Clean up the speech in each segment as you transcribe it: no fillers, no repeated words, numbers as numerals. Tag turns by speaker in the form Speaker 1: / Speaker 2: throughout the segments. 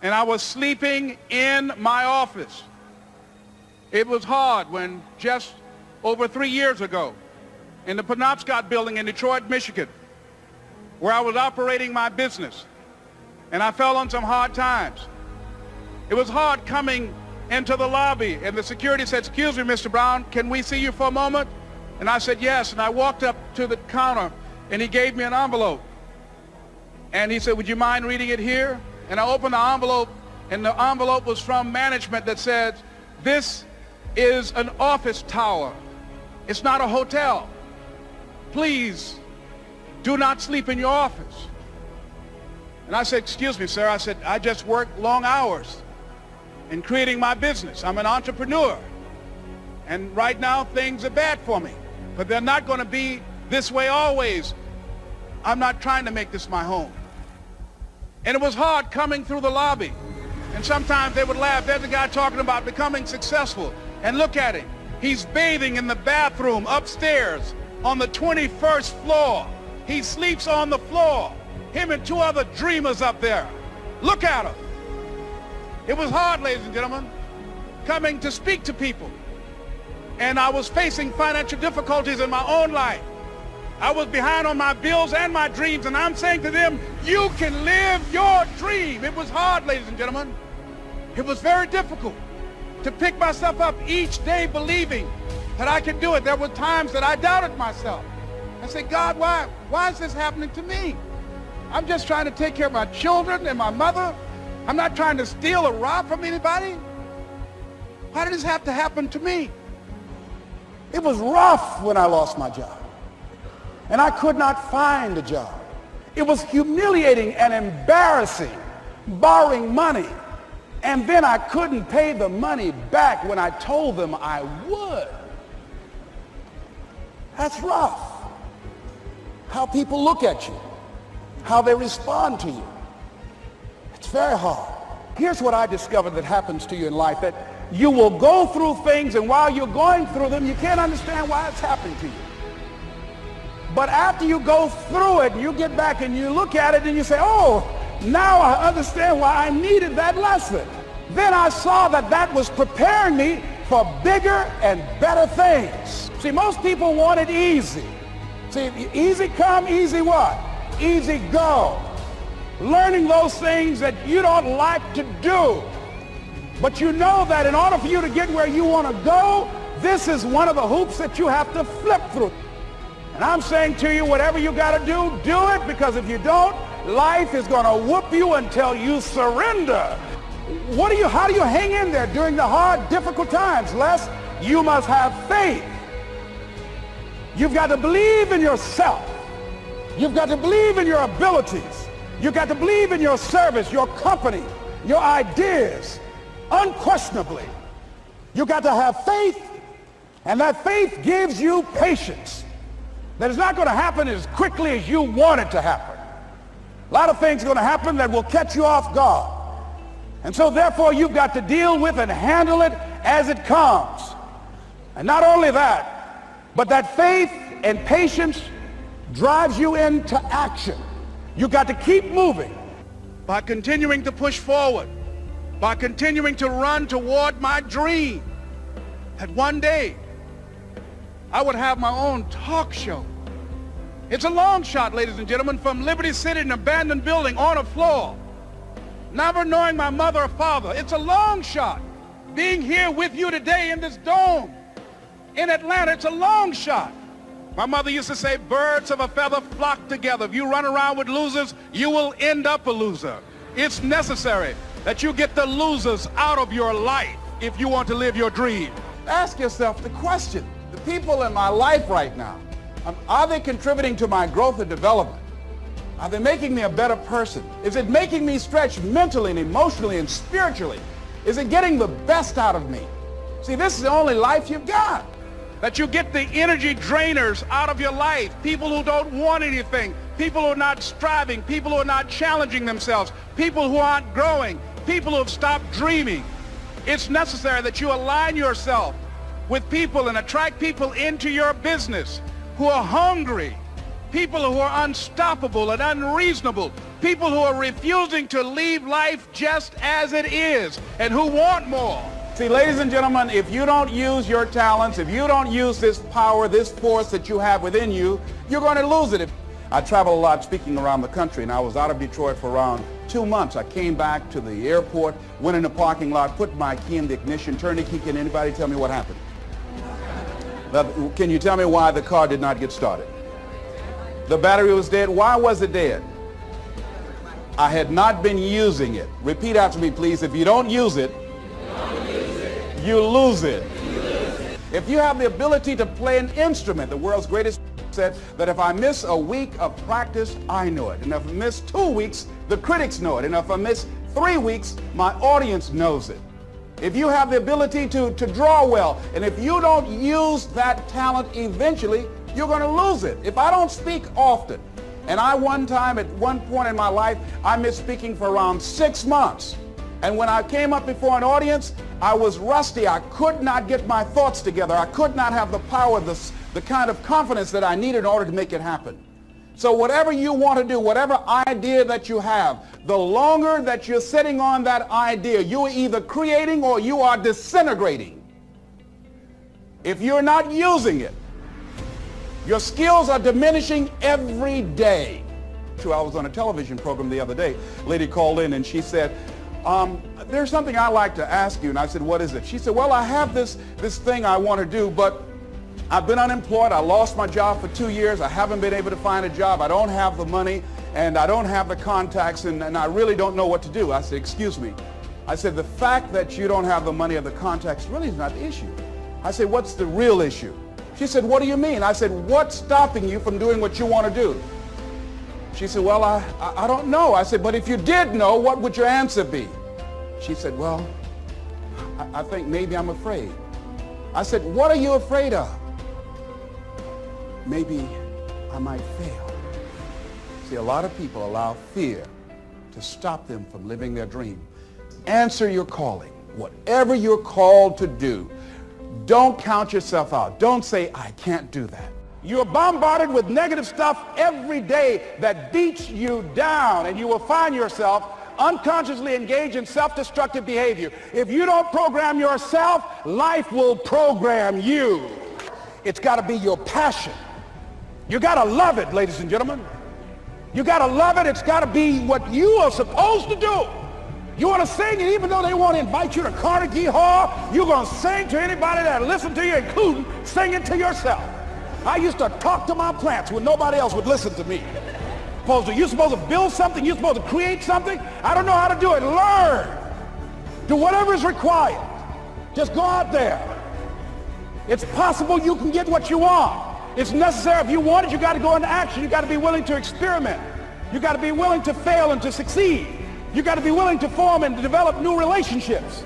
Speaker 1: and I was sleeping in my office. It was hard when just over 3 years ago, in the Penobscot building in Detroit, Michigan, where I was operating my business, and I fell on some hard times. It was hard coming into the lobby, and the security said, "Excuse me, Mr. Brown, can we see you for a moment?" And I said, "Yes," and I walked up to the counter, and he gave me an envelope. And he said, "Would you mind reading it here?" And I opened the envelope, and the envelope was from management that said, "This is an office tower. It's not a hotel. Please do not sleep in your office." And I said, "Excuse me, sir." I said, "I just work long hours in creating my business. I'm an entrepreneur. And right now things are bad for me. But they're not going to be this way always. I'm not trying to make this my home." And it was hard coming through the lobby. And sometimes they would laugh. There's a guy talking about becoming successful. And look at him. He's bathing in the bathroom upstairs on the 21st floor. He sleeps on the floor. Him and 2 other dreamers up there. Look at him. It was hard, ladies and gentlemen, coming to speak to people. And I was facing financial difficulties in my own life. I was behind on my bills and my dreams, and I'm saying to them, you can live your dream. It was hard, ladies and gentlemen. It was very difficult to pick myself up each day believing that I could do it. There were times that I doubted myself. I said, "God, why is this happening to me? I'm just trying to take care of my children and my mother. I'm not trying to steal or rob from anybody. Why did this have to happen to me?" It was rough when I lost my job, and I could not find a job. It was humiliating and embarrassing, borrowing money, and then I couldn't pay the money back when I told them I would. That's rough. How people look at you, how they respond to you. It's very hard. Here's what I discovered that happens to you in life, that you will go through things, and while you're going through them, you can't understand why it's happening to you. But after you go through it, you get back and you look at it and you say, "Oh, now I understand why I needed that lesson." Then I saw that that was preparing me for bigger and better things. See, most people want it easy. See, easy come, easy what? Easy go. Learning those things that you don't like to do. But you know that in order for you to get where you want to go, this is one of the hoops that you have to flip through. And I'm saying to you, whatever you got to do it, because if you don't, life is going to whoop you until you surrender. How do you hang in there during the hard, difficult times? Les, you must have faith. You've got to believe in yourself. You've got to believe in your abilities. You've got to believe in your service, your company, your ideas. Unquestionably, you got to have faith, and that faith gives you patience. That it's not going to happen as quickly as you want it to happen. A lot of things are going to happen that will catch you off guard. And so therefore you've got to deal with and handle it as it comes. And not only that, but that faith and patience drives you into action. You've got to keep moving by continuing to push forward, by continuing to run toward my dream that one day I would have my own talk show. It's a long shot, ladies and gentlemen, from Liberty City, an abandoned building on a floor, never knowing my mother or father. It's a long shot. Being here with you today in this dome in Atlanta, it's a long shot. My mother used to say, birds of a feather flock together. If you run around with losers, you will end up a loser. It's necessary that you get the losers out of your life if you want to live your dream. Ask yourself the question, the people in my life right now, are they contributing to my growth and development? Are they making me a better person? Is it making me stretch mentally and emotionally and spiritually? Is it getting the best out of me? See, this is the only life you've got. That you get the energy drainers out of your life, people who don't want anything, people who are not striving, people who are not challenging themselves, people who aren't growing, people who have stopped dreaming. It's necessary that you align yourself with people and attract people into your business who are hungry, people who are unstoppable and unreasonable, People who are refusing to leave life just as it is and who want more. See, ladies and gentlemen, if you don't use your talents, if you don't use this power, this force that you have within you, you're going to lose it. I travel a lot speaking around the country, and I was out of Detroit for around 2 months. I came back to the airport, went in the parking lot, put my key in the ignition, turned the key. Can anybody tell me what happened? Can you tell me why the car did not get started? The battery was dead. Why was it dead? I had not been using it. Repeat after me, please. If you don't use it, you lose it. If you have the ability to play an instrument, the world's greatest said that if I miss a week of practice, I know it. And if I miss 2 weeks, the critics know it. And if I miss 3 weeks, my audience knows it. If you have the ability to draw well, and if you don't use that talent eventually, you're going to lose it. If I don't speak often, and at one point in my life, I missed speaking for around 6 months. And when I came up before an audience, I was rusty. I could not get my thoughts together. I could not have the power, the kind of confidence that I needed in order to make it happen. So whatever you want to do, whatever idea that you have, the longer that you're sitting on that idea, you are either creating or you are disintegrating. If you're not using it, your skills are diminishing every day. I was on a television program the other day. A lady called in and she said, there's something I'd like to ask you. And I said, what is it? She said, well, I have this thing I want to do, but I've been unemployed. I lost my job for 2 years. I haven't been able to find a job. I don't have the money and I don't have the contacts and I really don't know what to do. I said, excuse me. I said, the fact that you don't have the money or the contacts really is not the issue. I said, what's the real issue? She said, what do you mean? I said, what's stopping you from doing what you want to do? She said, well, I don't know. I said, but if you did know, what would your answer be? She said, well, I think maybe I'm afraid. I said, what are you afraid of? Maybe I might fail. See, a lot of people allow fear to stop them from living their dream. Answer your calling. Whatever you're called to do, don't count yourself out. Don't say, I can't do that. You're bombarded with negative stuff every day that beats you down, and you will find yourself unconsciously engaged in self-destructive behavior. If you don't program yourself, life will program you. It's got to be your passion. You got to love it, ladies and gentlemen. You got to love it. It's got to be what you are supposed to do. You want to sing, and even though they want to invite you to Carnegie Hall, you're going to sing to anybody that listen to you, including singing to yourself. I used to talk to my plants when nobody else would listen to me. You're supposed to build something. You're supposed to create something. I don't know how to do it. Learn. Do whatever is required. Just go out there. It's possible you can get what you want. It's necessary. If you want it, you got to go into action. You got to be willing to experiment. You got to be willing to fail and to succeed. You got to be willing to form and to develop new relationships.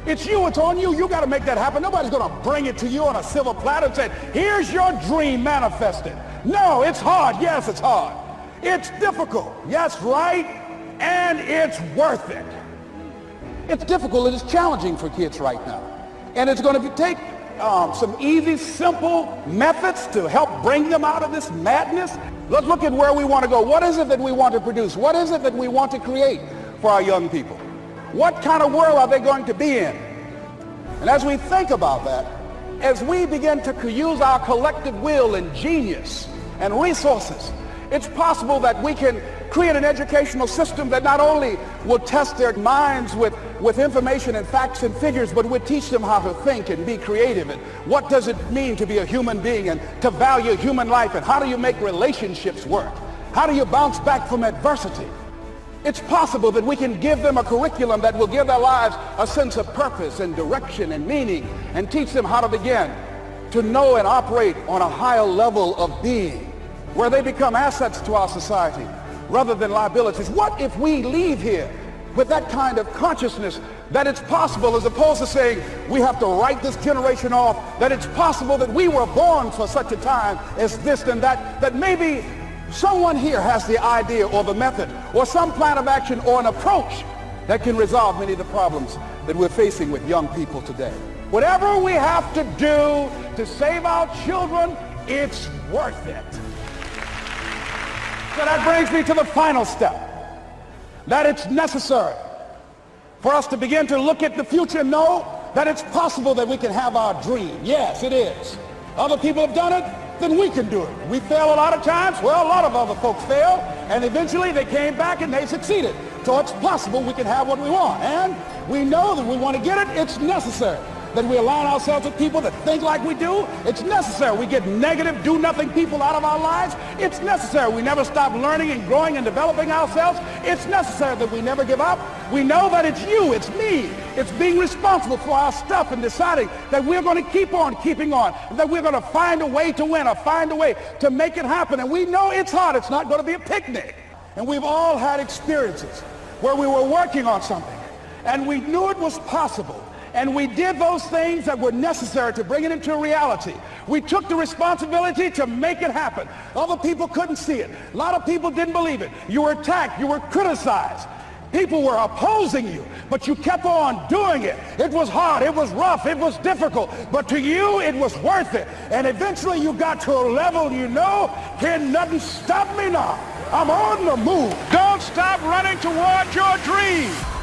Speaker 1: It's you. It's on you. You got to make that happen. Nobody's going to bring it to you on a silver platter and say, here's your dream manifested. No, it's hard. Yes, it's hard. It's difficult. Yes, right. And it's worth it. It's difficult. It is challenging for kids right now. And it's going to take some easy, simple methods to help bring them out of this madness. Let's look at where we want to go. What is it that we want to produce? What is it that we want to create for our young people? What kind of world are they going to be in? And as we think about that, as we begin to use our collective will and genius and resources, it's possible that we can create an educational system that not only will test their minds with information and facts and figures, but will teach them how to think and be creative. And what does it mean to be a human being and to value human life? And how do you make relationships work? How do you bounce back from adversity? It's possible that we can give them a curriculum that will give their lives a sense of purpose and direction and meaning, and teach them how to begin to know and operate on a higher level of being, where they become assets to our society rather than liabilities. What if we leave here with that kind of consciousness that it's possible, as opposed to saying we have to write this generation off, that it's possible that we were born for such a time as this and that, that maybe someone here has the idea or the method or some plan of action or an approach that can resolve many of the problems that we're facing with young people today. Whatever we have to do to save our children, it's worth it. So that brings me to the final step. that it's necessary for us to begin to look at the future and know that it's possible that we can have our dream. Yes, it is. Other people have done it, then we can do it. We fail a lot of times. Well, a lot of other folks failed, and eventually they came back and they succeeded. So it's possible we can have what we want. And we know that we want to get it. It's necessary that we align ourselves with people that think like we do. It's necessary we get negative, do-nothing people out of our lives. It's necessary we never stop learning and growing and developing ourselves. It's necessary that we never give up. We know that it's you, it's me. It's being responsible for our stuff and deciding that we're going to keep on keeping on, and that we're going to find a way to win or find a way to make it happen. And we know it's hard. It's not going to be a picnic. And we've all had experiences where we were working on something, and we knew it was possible. And we did those things that were necessary to bring it into a reality. We took the responsibility to make it happen. Other people couldn't see it. A lot of people didn't believe it. You were attacked. You were criticized. People were opposing you, but you kept on doing it. It was hard. It was rough. It was difficult. But to you, it was worth it. And eventually you got to a level you know, can nothing stop me now. I'm on the move. Don't stop running toward your dream.